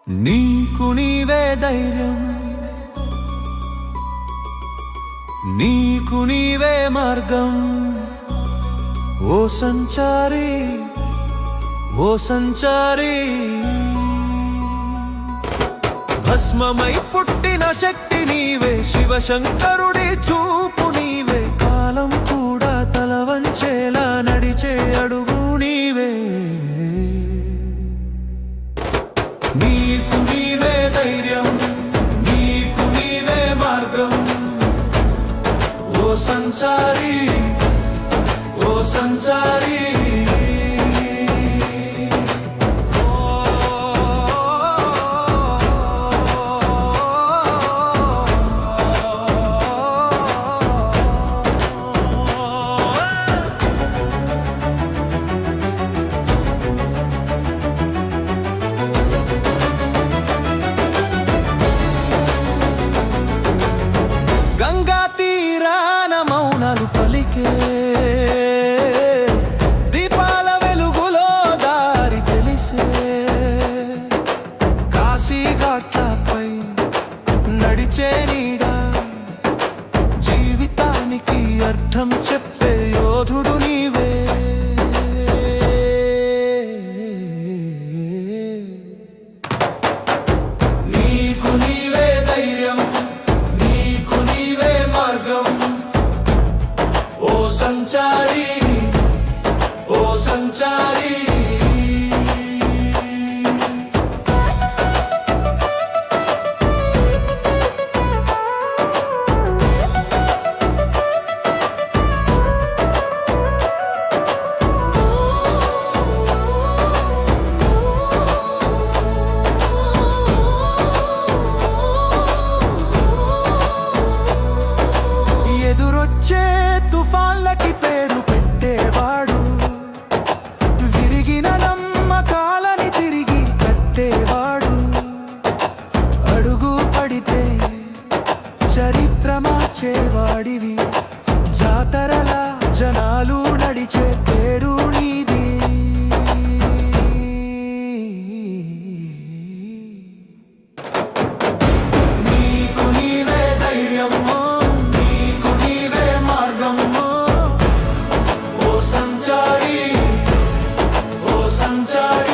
నీకు నీవే ధైర్యం, నీకు నీవే మార్గం. ఓ సంచారి, ఓ సంచారి, భస్మమై పుట్టిన శక్తి నీవే, శివశంకరుడి చూపు నీవే. కాలం కూడా తల వంచేలా నడిచే అడుగు నీవే. నీకు నీవే ధైర్యం, నీకు నీవే మార్గం. ఓ సంచారి, ఓ సంచారి, దీపాల వెలుగులో దారి తెలిసే. కాశీఘాట్లపై నడిచే నీడా, జీవితానికి అర్థం చెప్పే యోధుడు నీవే. నీకు నీవే ధైర్యం, నీకు నీవే మార్గం. ఓ సంచారి, ఓ సంచారి, ఎదురొచ్చే తుఫాన్లకి పేరు పెట్టేవాడు, విరిగిన నమ్మకాలని తిరిగి కట్టేవాడు. అడుగు పడితే చరిత్ర మార్చేవాడివి, జాతరల జనాలు నడిచే పేరు నీది. నీకు నీవే ధైర్యం, నీకు నీవే మార్గం. ఓ సంచారి, ఓ సంచారి.